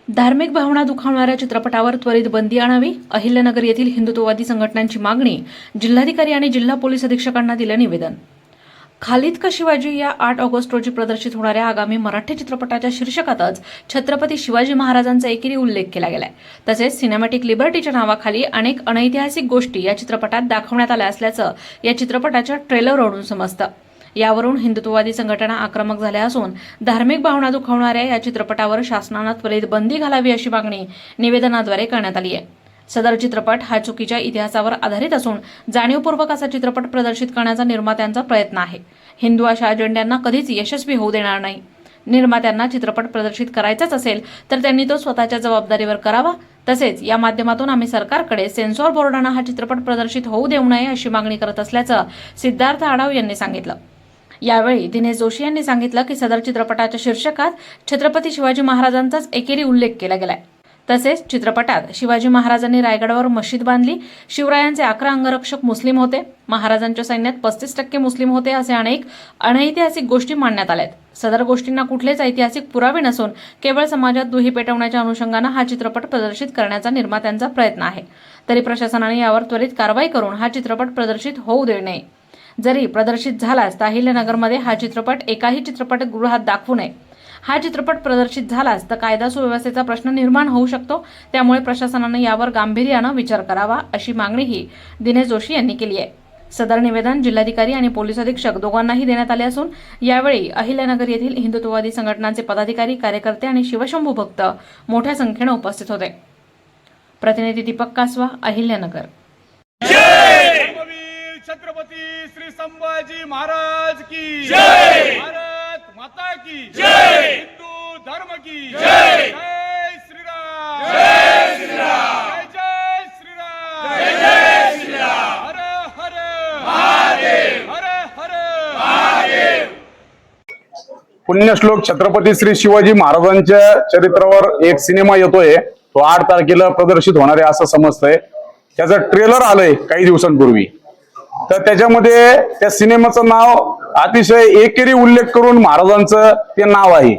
धार्मिक भावना दुखावणाऱ्या चित्रपटावर त्वरित बंदी आणावी, अहिल्यानगर येथील हिंदुत्ववादी संघटनांची मागणी. जिल्हाधिकारी आणि जिल्हा पोलीस अधीक्षकांना दिलं निवेदन. खालिद का शिवाजी या 8 ऑगस्ट रोजी प्रदर्शित होणाऱ्या आगामी मराठी चित्रपटाच्या शीर्षकातच छत्रपती शिवाजी महाराजांचा एकेरी उल्लेख केला गेलाय. तसेच सिनेमॅटिक लिबर्टीच्या नावाखाली अनेक अनैतिहासिक गोष्टी या चित्रपटात दाखवण्यात आल्या असल्याचं या चित्रपटाच्या ट्रेलरवरून समजतं. यावरून हिंदुत्ववादी संघटना आक्रमक झाल्या असून धार्मिक भावना दुखावणाऱ्या या चित्रपटावर शासनानं त्वरित बंदी घालावी अशी मागणी निवेदनाद्वारे करण्यात आली आहे. सदर चित्रपट हा चुकीच्या इतिहासावर आधारित असून जाणीवपूर्वक असा चित्रपट प्रदर्शित करण्याचा निर्मात्यांचा प्रयत्न आहे. हिंदू अशा अजेंड्यांना कधीच यशस्वी होऊ देणार नाही. निर्मात्यांना चित्रपट प्रदर्शित करायचाच असेल तर त्यांनी तो स्वतःच्या जबाबदारीवर करावा. तसेच या माध्यमातून आम्ही सरकारकडे सेन्सॉर बोर्डानं हा चित्रपट प्रदर्शित होऊ देऊ नये अशी मागणी करत असल्याचं सिद्धार्थ आढाव यांनी सांगितलं. यावेळी दिनेश जोशी यांनी सांगितलं की सदर चित्रपटाच्या शीर्षकात छत्रपती शिवाजी महाराजांचाच एकेरी उल्लेख केला गेलाय. तसेच चित्रपटात शिवाजी महाराजांनी रायगडावर मशीद बांधली, शिवरायांचे 11 अंगरक्षक मुस्लिम होते, महाराजांच्या सैन्यात 35% मुस्लिम होते असे अनेक अनैतिहासिक गोष्टी मांडण्यात आल्यात. सदर गोष्टींना कुठलेच ऐतिहासिक पुरावे नसून केवळ समाजात दुही पेटवण्याच्या अनुषंगानं हा चित्रपट प्रदर्शित करण्याचा निर्मात्यांचा प्रयत्न आहे. तरी प्रशासनाने यावर त्वरित कारवाई करून हा चित्रपट प्रदर्शित होऊ देऊ नये. जरी प्रदर्शित झालाच तर अहिल्यानगरमध्ये हा चित्रपट एकाही चित्रपटगृहात दाखवू नये. हा चित्रपट प्रदर्शित झालाच तर कायदा सुव्यवस्थेचा प्रश्न निर्माण होऊ शकतो. त्यामुळे प्रशासनाने यावर गांभीर्यानं विचार करावा अशी मागणीही दिनेश जोशी यांनी केली आहे. सदर निवेदन जिल्हाधिकारी आणि पोलीस अधीक्षक दोघांनाही देण्यात आले असून यावेळी अहिल्यानगर येथील हिंदुत्ववादी संघटनांचे पदाधिकारी, कार्यकर्ते आणि शिवशंभू भक्त मोठ्या संख्येने उपस्थित होते. प्रतिनिधी दीपक कासवा, अहिल्यानगर. छत्रपती श्री संभाजी महाराज की जय, भारत माता की जय, हिंदू धर्म की जय, जय श्रीराम, जय श्रीराम, जय श्रीराम, जय श्रीराम, हर हर महादेव, हर हर महादेव. पुण्यश्लोक छत्रपती श्री शिवाजी महाराजांच्या चरित्रावर एक सिनेमा येतोय. तो 8 तारखेला प्रदर्शित होणार आहे असं समजतंय. त्याचं ट्रेलर आलंय काही दिवसांपूर्वी. तर त्याच्यामध्ये त्या सिनेमाचं नाव अतिशय एकेरी उल्लेख करून महाराजांचं ते नाव आहे.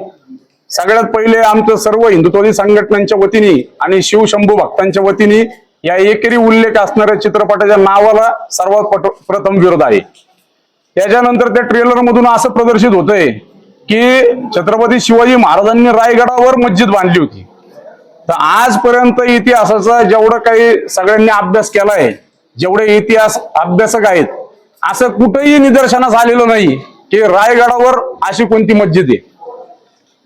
सगळ्यात पहिले आमचं सर्व हिंदुत्ववादी संघटनांच्या वतीने आणि शिवशंभू भक्तांच्या वतीने या एकेरी उल्लेख असणाऱ्या चित्रपटाच्या नावाला सर्वात प्रथम विरोध आहे. त्याच्यानंतर त्या ट्रेलर मधून असं प्रदर्शित होतंय की छत्रपती शिवाजी महाराजांनी रायगडावर मस्जिद बांधली होती. तर आजपर्यंत इतिहासाचा जेवढं काही सगळ्यांनी अभ्यास केलाय, जेवढे इतिहास अभ्यासक आहेत, असं कुठेही निदर्शनास आलेलं नाही की रायगडावर अशी कोणती मस्जिद आहे.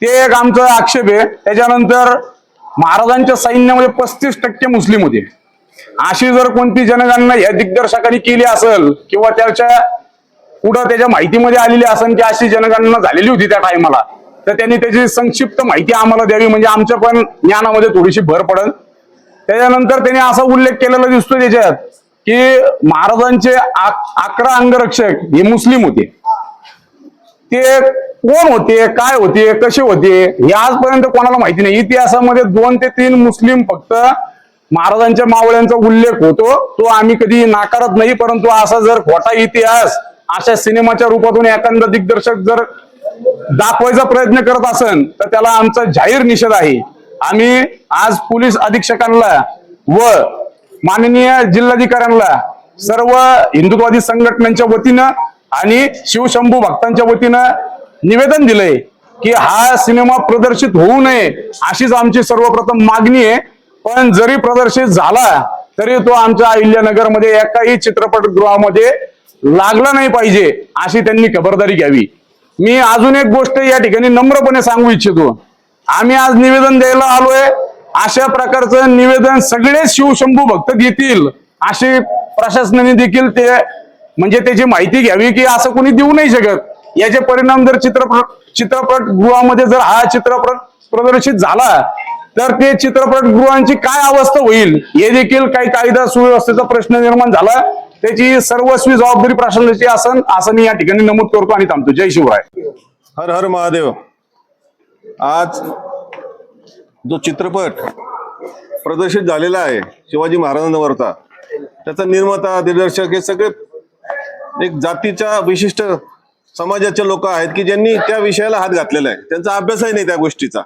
ते एक आमचा आक्षेप आहे. त्याच्यानंतर महाराजांच्या सैन्यामध्ये 35% मुस्लिम होते. अशी जर कोणती जनगणना या दिग्दर्शकांनी केली असेल किंवा त्याच्या पुढे त्याच्या माहितीमध्ये आलेली असेल की अशी जनगणना झालेली होती त्या टायमाला, तर त्यांनी त्याची संक्षिप्त माहिती आम्हाला द्यावी, म्हणजे आमच्या पण ज्ञानामध्ये थोडीशी भर पडेल. त्याच्यानंतर त्यांनी असा उल्लेख केलेला दिसतो त्याच्यात की महाराजांचे 11 अंगरक्षक हे मुस्लिम होते. ते कोण होते, काय होते, कसे होते हे आजपर्यंत कोणाला माहिती नाही. इतिहासामध्ये 2 ते 3 मुस्लिम फक्त महाराजांच्या मावळ्यांचा उल्लेख होतो, तो आम्ही कधी नाकारत नाही. परंतु असा जर खोटा इतिहास अशा सिनेमाच्या रूपातून एखादा दिग्दर्शक जर दाखवायचा प्रयत्न करत असेल तर त्याला आमचा जाहीर निषेध आहे. आम्ही आज पोलीस अधीक्षकांना व माननीय जिल्हाधिकाऱ्यांना सर्व हिंदुत्ववादी संघटनांच्या वतीनं आणि शिवशंभू भक्तांच्या वतीनं निवेदन दिलंय की हा सिनेमा प्रदर्शित होऊ नये अशीच आमची सर्वप्रथम मागणी आहे. पण जरी प्रदर्शित झाला तरी तो आमच्या अहिल्यानगरमध्ये एकाही चित्रपटगृहामध्ये लागला नाही पाहिजे अशी त्यांनी खबरदारी घ्यावी. मी अजून एक गोष्ट या ठिकाणी नम्रपणे सांगू इच्छितो. आम्ही आज निवेदन द्यायला आलोय, अशा प्रकारचं निवेदन सगळे शिवशंभू भक्त देतील अशी प्रशासनाने देखील ते म्हणजे त्याची माहिती घ्यावी की असं कोणी देऊ नाही शकत. याचे परिणाम जर चित्रपटगृहामध्ये जर हा चित्रपट प्रदर्शित झाला तर ते चित्रपटगृहांची काय अवस्था होईल हे देखील काही कायदा सुव्यवस्थेचा प्रश्न निर्माण झाला. त्याची सर्वस्वी जबाबदारी प्रशासनाची असेल असं मी या ठिकाणी नमूद करतो आणि थांबतो. जय शिवराय. हर हर महादेव. आज जो चित्रपट प्रदर्शित झालेला आहे शिवाजी महाराजांवरचा, त्याचा निर्माता, दिग्दर्शक हे सगळे एक जातीच्या विशिष्ट समाजाचे लोक आहेत की ज्यांनी त्या विषयाला हात घातलेला आहे. त्यांचा अभ्यासही नाही त्या गोष्टीचा.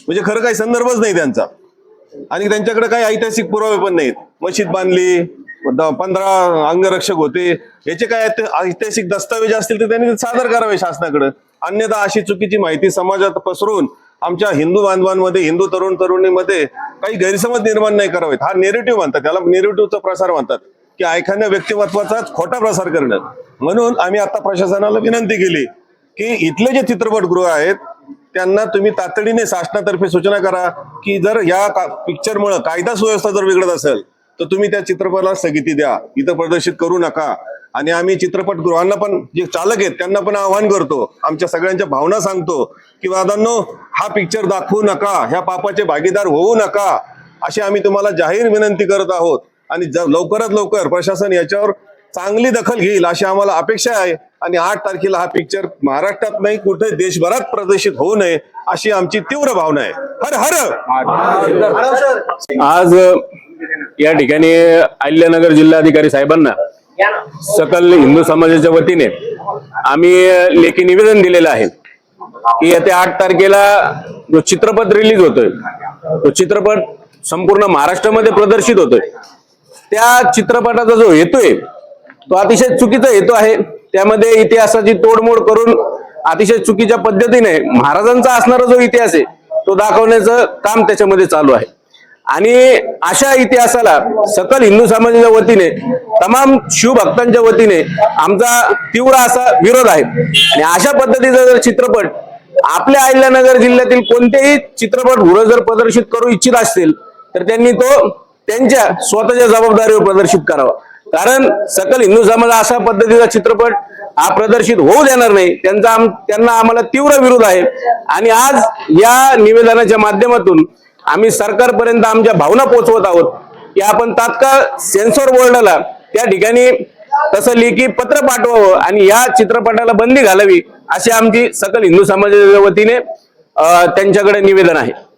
म्हणजे खरं काही संदर्भच नाही त्यांचा, आणि त्यांच्याकडे काही ऐतिहासिक पुरावे पण नाहीत. मशीद बांधली, 15 अंगरक्षक होते, याचे काय ऐतिहासिक दस्तावेज असतील तर त्यांनी सादर करावे शासनाकडे. अन्यथा अशी चुकीची माहिती समाजात पसरून आमच्या हिंदू बांधवांमध्ये, हिंदू तरुण तरुणीमध्ये काही गैरसमज निर्माण नाही करावेत. हा नेरेटिव्ह म्हणतात, त्याला नेरेटिव्हचा प्रसार म्हणतात, की एखाद्या व्यक्तिमत्वाचाच खोटा प्रसार करणं. म्हणून आम्ही आता प्रशासनाला विनंती केली की इथले जे चित्रपटगृह आहेत त्यांना तुम्ही तातडीने शासनातर्फे सूचना करा की जर या पिक्चरमुळे कायदा सुव्यवस्था जर बिघडत असेल तर तुम्ही त्या चित्रपटाला स्थगिती द्या, इथं प्रदर्शित करू नका. आणि आम्ही चित्रपटगृहांना पण, जे चालक आहेत त्यांना पण आवाहन करतो, आमच्या सगळ्यांच्या भावना सांगतो की दादांनो, हा पिक्चर दाखवू नका, ह्या पापाचे भागीदार होऊ नका, अशी आम्ही तुम्हाला जाहीर विनंती करत आहोत. आणि लवकरात लवकर प्रशासन याच्यावर चांगली दखल घेईल अशी आम्हाला अपेक्षा आहे. आणि 8 तारखेला हा पिक्चर महाराष्ट्रात नाही कुठे देशभरात प्रदर्शित होऊ नये अशी आमची तीव्र भावना आहे. हर हर. आज या ठिकाणी अहिल्यानगर जिल्हाधिकारी साहेबांना सकल हिंदू समाजाच्या वतीने आम्ही लेखी निवेदन दिलेलं आहे की येत्या 8 तारखेला जो चित्रपट रिलीज होतोय, तो चित्रपट संपूर्ण महाराष्ट्रामध्ये प्रदर्शित होतोय. त्या चित्रपटाचा जो हेतू आहे तो अतिशय चुकीचा हेतू आहे. त्यामध्ये इतिहासाची तोडमोड करून अतिशय चुकीच्या पद्धतीने महाराजांचा असणारा जो इतिहास आहे तो दाखवण्याचं काम त्याच्यामध्ये चालू आहे. आणि अशा इतिहासाला सकल हिंदू समाजाच्या वतीने, तमाम शिवभक्तांच्या वतीने आमचा तीव्र असा विरोध आहे. आणि अशा पद्धतीचा जर चित्रपट आपल्या अहिल्यानगर जिल्ह्यातील कोणतेही चित्रपटगृह जर प्रदर्शित करू इच्छित असतील तर त्यांनी तो त्यांच्या स्वतःच्या जबाबदारीवर प्रदर्शित करावा. कारण सकल हिंदू समाज अशा पद्धतीचा चित्रपट हा प्रदर्शित होऊ देणार नाही. त्यांना आम्हाला तीव्र विरोध आहे. आणि आज या निवेदनाच्या माध्यमातून आम्ही सरकारपर्यंत आमच्या भावना पोहोचवत आहोत की आपण तात्काळ सेन्सॉर बोर्डाला त्या ठिकाणी तसं लेखी पत्र पाठवावं आणि या चित्रपटाला बंदी घालावी अशी आमची सकल हिंदू समाजाच्या वतीने त्यांच्याकडे निवेदन आहे.